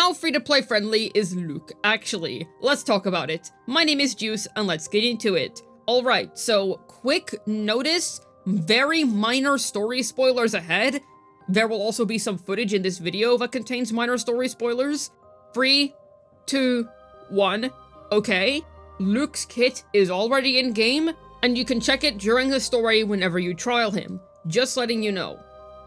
how free-to-play friendly is Luuk actually? Let's talk about it. My name is Juice, and let's get into it. Alright, so quick notice, very minor story spoilers ahead. There will also be some footage in this video that contains minor story spoilers. 3, 2, 1, okay. Luuk's kit is already in-game, and you can check it during the story whenever you trial him. Just letting you know.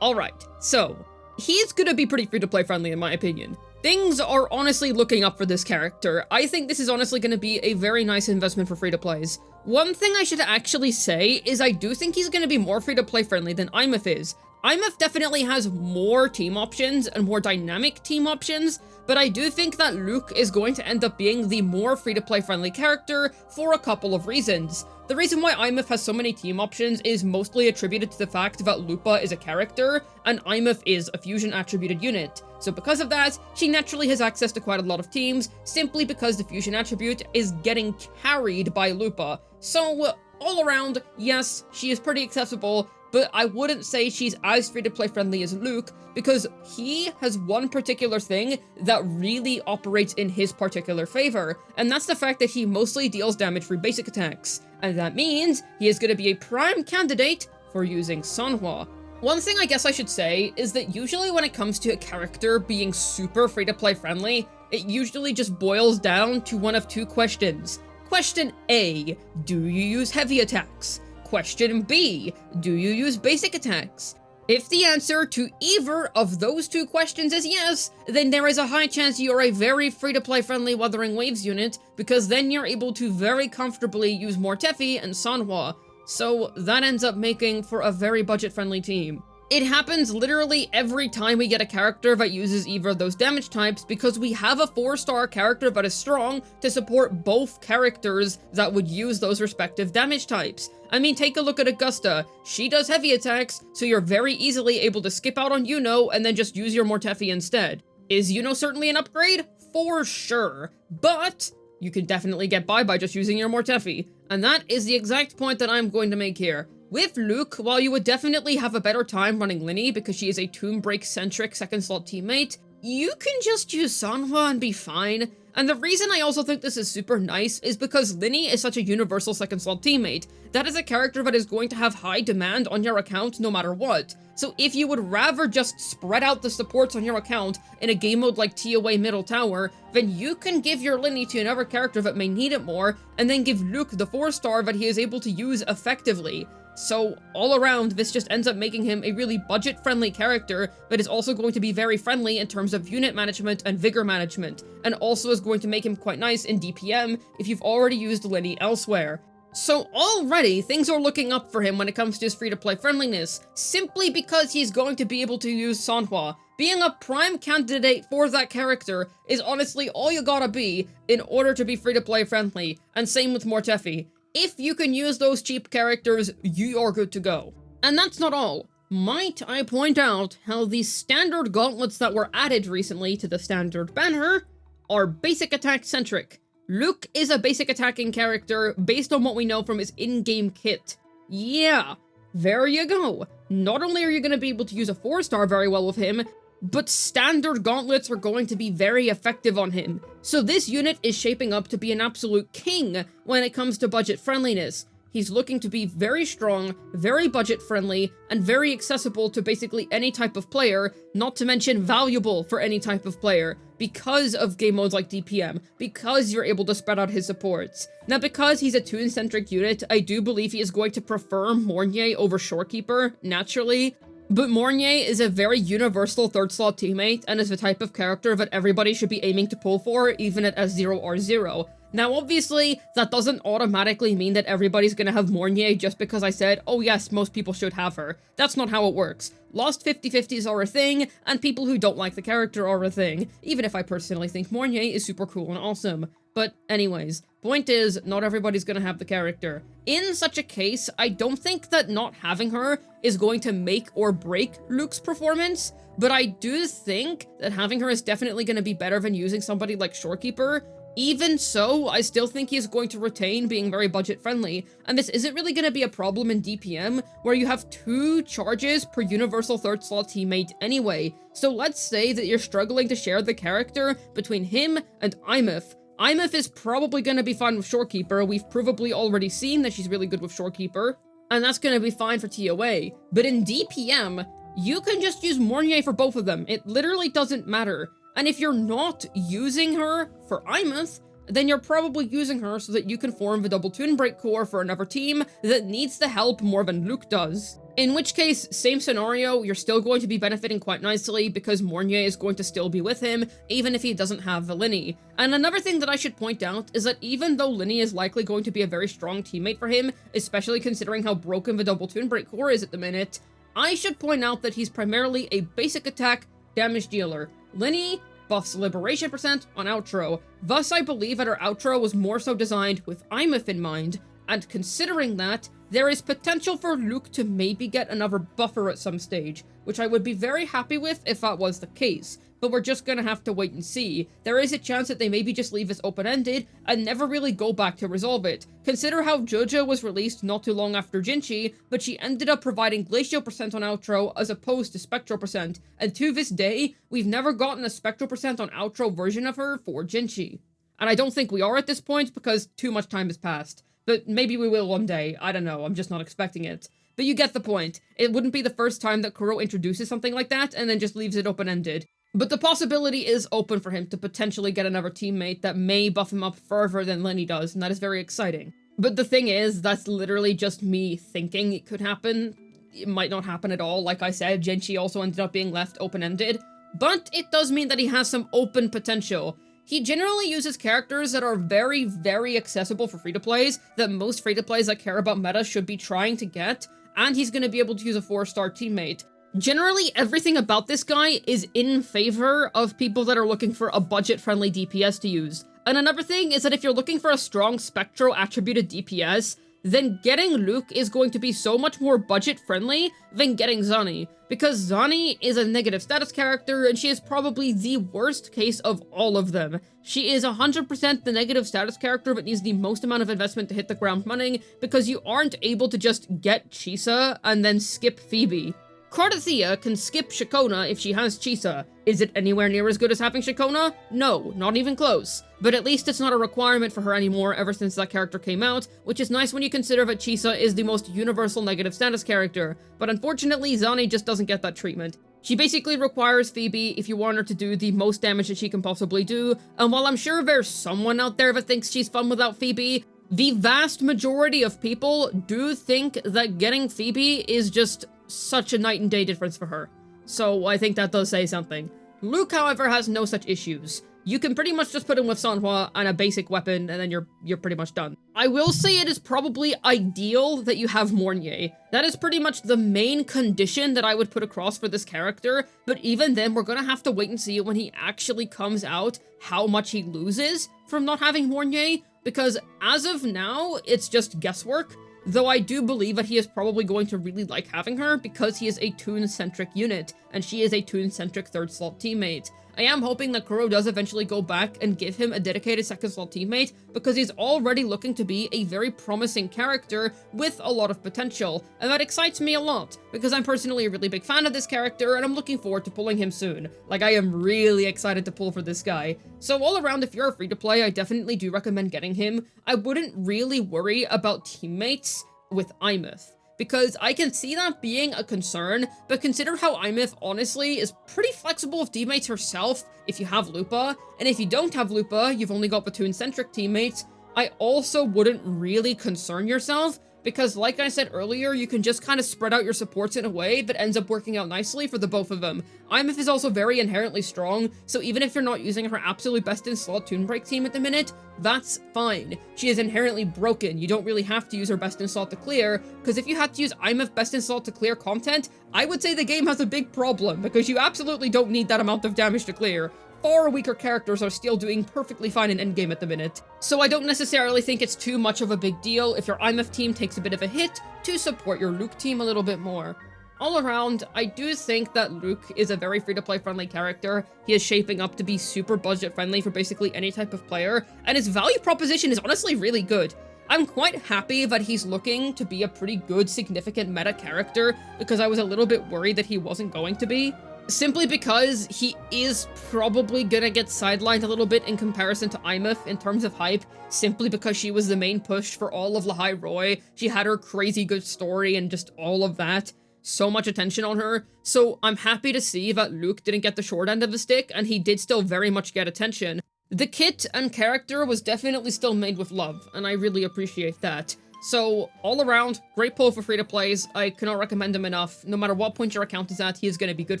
Alright, so, he's gonna be pretty free-to-play friendly in my opinion. Things are honestly looking up for this character. I think this is honestly gonna be a very nice investment for free-to-plays. One thing I should actually say is I do think he's gonna be more free-to-play friendly than IMF is. IMF definitely has more team options and more dynamic team options, but I do think that Luuk is going to end up being the more free-to-play friendly character for a couple of reasons. The reason why IMF has so many team options is mostly attributed to the fact that Lupa is a character, and IMF is a fusion attributed unit. So because of that, she naturally has access to quite a lot of teams, simply because the fusion attribute is getting carried by Lupa. So, all around, yes, she is pretty accessible, but I wouldn't say she's as free-to-play friendly as Luuk, because he has one particular thing that really operates in his particular favor, and that's the fact that he mostly deals damage through basic attacks, and that means he is going to be a prime candidate for using Sanhua. One thing I guess I should say is that usually when it comes to a character being super free-to-play friendly, it usually just boils down to one of two questions. Question A, do you use heavy attacks? Question B, do you use basic attacks? If the answer to either of those two questions is yes, then there is a high chance you are a very free-to-play friendly Wuthering Waves unit, because then you're able to very comfortably use Mortefi and Sanhua, so that ends up making for a very budget-friendly team. It happens literally every time we get a character that uses either of those damage types, because we have a 4-star character that is strong to support both characters that would use those respective damage types. I mean, take a look at Augusta. She does heavy attacks, so you're very easily able to skip out on Yuno and then just use your Mortefi instead. Is Yuno certainly an upgrade? For sure. But you can definitely get by just using your Mortefi. And that is the exact point that I'm going to make here. With Luuk, while you would definitely have a better time running Linny because she is a Tomb Break-centric second-slot teammate, you can just use Sanhua and be fine. And the reason I also think this is super nice is because Linny is such a universal second-slot teammate. That is a character that is going to have high demand on your account no matter what. So if you would rather just spread out the supports on your account in a game mode like TOA Middle Tower, then you can give your Linny to another character that may need it more, and then give Luuk the 4-star that he is able to use effectively. So, all around, this just ends up making him a really budget-friendly character that is also going to be very friendly in terms of unit management and vigor management, and also is going to make him quite nice in DPM if you've already used Linny elsewhere. So already, things are looking up for him when it comes to his free-to-play friendliness, simply because he's going to be able to use Sanhua. Being a prime candidate for that character is honestly all you gotta be in order to be free-to-play friendly, and same with Mortefi. If you can use those cheap characters, you are good to go. And that's not all. Might I point out how the standard gauntlets that were added recently to the standard banner are basic attack centric. Luuk is a basic attacking character based on what we know from his in-game kit. Yeah, there you go. Not only are you going to be able to use a 4-star very well with him, but standard gauntlets are going to be very effective on him. So this unit is shaping up to be an absolute king when it comes to budget friendliness. He's looking to be very strong, very budget friendly, and very accessible to basically any type of player, not to mention valuable for any type of player, because of game modes like DPM, because you're able to spread out his supports. Now, because he's a toon-centric unit, I do believe he is going to prefer Mournier over Shorekeeper, naturally, but Mournier is a very universal third-slot teammate, and is the type of character that everybody should be aiming to pull for, even at S0R0. Now, obviously, that doesn't automatically mean that everybody's gonna have Mournier just because I said, oh yes, most people should have her. That's not how it works. Lost 50-50s are a thing, and people who don't like the character are a thing, even if I personally think Mournier is super cool and awesome. But anyways, point is, not everybody's gonna have the character. In such a case, I don't think that not having her is going to make or break Luuk's performance, but I do think that having her is definitely gonna be better than using somebody like Shorekeeper, Even so, I still think he is going to retain being very budget friendly, and this isn't really going to be a problem in DPM, where you have 2 charges per universal third slot teammate anyway. So let's say that you're struggling to share the character between him and Imif. Imif is probably going to be fine with Shorekeeper. We've provably already seen that she's really good with Shorekeeper, and that's going to be fine for TOA. But in DPM, you can just use Mornier for both of them. It literally doesn't matter. And if you're not using her for Imith, then you're probably using her so that you can form the double Toon Break core for another team that needs the help more than Luuk does. In which case, same scenario, you're still going to be benefiting quite nicely because Mornier is going to still be with him, even if he doesn't have the Linny. And another thing that I should point out is that even though Linny is likely going to be a very strong teammate for him, especially considering how broken the double Toon Break core is at the minute, I should point out that he's primarily a basic attack damage dealer. Linny buffs liberation percent on outro, thus I believe that her outro was more so designed with Imif in mind, and considering that, there is potential for Luuk to maybe get another buffer at some stage, which I would be very happy with if that was the case, but we're just gonna have to wait and see. There is a chance that they maybe just leave this open-ended and never really go back to resolve it. Consider how Jojo was released not too long after Jinchi, but she ended up providing Glacial percent on outro as opposed to Spectral percent, and to this day, we've never gotten a Spectral percent on outro version of her for Jinchi. And I don't think we are at this point because too much time has passed. But maybe we will one day, I don't know, I'm just not expecting it. But you get the point. It wouldn't be the first time that Kuro introduces something like that and then just leaves it open-ended. But the possibility is open for him to potentially get another teammate that may buff him up further than Lenny does, and that is very exciting. But the thing is, that's literally just me thinking it could happen. It might not happen at all. Like I said, Genshi also ended up being left open-ended. But it does mean that he has some open potential. He generally uses characters that are very, very accessible for free-to-plays, that most free-to-plays that care about meta should be trying to get, and he's going to be able to use a 4-star teammate. Generally, everything about this guy is in favor of people that are looking for a budget-friendly DPS to use. And another thing is that if you're looking for a strong Spectral attributed DPS, then getting Luuk is going to be so much more budget-friendly than getting Zani, because Zani is a negative status character, and she is probably the worst case of all of them. She is 100% the negative status character that needs the most amount of investment to hit the ground running, because you aren't able to just get Chisa and then skip Phoebe. Cardathea can skip Shakona if she has Chisa. Is it anywhere near as good as having Shakona? No, not even close. But at least it's not a requirement for her anymore ever since that character came out, which is nice when you consider that Chisa is the most universal negative status character. But unfortunately, Zani just doesn't get that treatment. She basically requires Phoebe if you want her to do the most damage that she can possibly do, and while I'm sure there's someone out there that thinks she's fun without Phoebe, the vast majority of people do think that getting Phoebe is just such a night and day difference for her. So I think that does say something. Luuk, however, has no such issues. You can pretty much just put him with Sanhua and a basic weapon, and then you're pretty much done. I will say it is probably ideal that you have Mornier. That is pretty much the main condition that I would put across for this character, but even then, we're gonna have to wait and see when he actually comes out how much he loses from not having Mornier, because as of now, it's just guesswork. Though I do believe that he is probably going to really like having her because he is a Toon-centric unit, and she is a Toon-centric third slot teammate. I am hoping that Kuro does eventually go back and give him a dedicated second slot teammate because he's already looking to be a very promising character with a lot of potential, and that excites me a lot because I'm personally a really big fan of this character and I'm looking forward to pulling him soon. Like, I am really excited to pull for this guy. So all around, if you're a free-to-play, I definitely do recommend getting him. I wouldn't really worry about teammates with Imith, because I can see that being a concern, but consider how Imith honestly is pretty flexible with teammates herself if you have Lupa, and if you don't have Lupa, you've only got Platoon-centric teammates. I also wouldn't really concern yourself, because like I said earlier, you can just kind of spread out your supports in a way that ends up working out nicely for the both of them. Imith is also very inherently strong, so even if you're not using her absolute best in slot Toon Break team at the minute, that's fine. She is inherently broken. You don't really have to use her best in slot to clear, because if you had to use Imith best in slot to clear content, I would say the game has a big problem, because you absolutely don't need that amount of damage to clear. Far weaker characters are still doing perfectly fine in endgame at the minute. So I don't necessarily think it's too much of a big deal if your Imith team takes a bit of a hit to support your Luuk team a little bit more. all around, I do think that Luuk is a very free-to-play friendly character. He is shaping up to be super budget-friendly for basically any type of player, and his value proposition is honestly really good. I'm quite happy that he's looking to be a pretty good, significant meta character, because I was a little bit worried that he wasn't going to be. Simply because he is probably gonna get sidelined a little bit in comparison to Imeth in terms of hype, simply because she was the main push for all of Lahai Roy. She had her crazy good story and just all of that. So much attention on her. So I'm happy to see that Luuk didn't get the short end of the stick, and he did still very much get attention. The kit and character was definitely still made with love, and I really appreciate that. So, all around, great pull for free-to-plays. I cannot recommend him enough. No matter what point your account is at, he is going to be good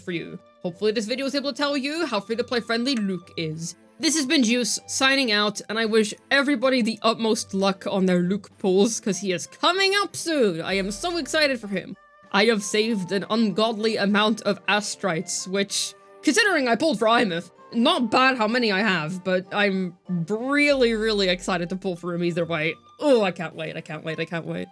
for you. Hopefully this video was able to tell you how free-to-play friendly Luuk is. This has been Juice, signing out, and I wish everybody the utmost luck on their Luuk pulls, because he is coming up soon! I am so excited for him. I have saved an ungodly amount of Astrites, which, considering I pulled for Imeth, not bad how many I have, but I'm really, really excited to pull for him either way. Oh, I can't wait, I can't wait, I can't wait.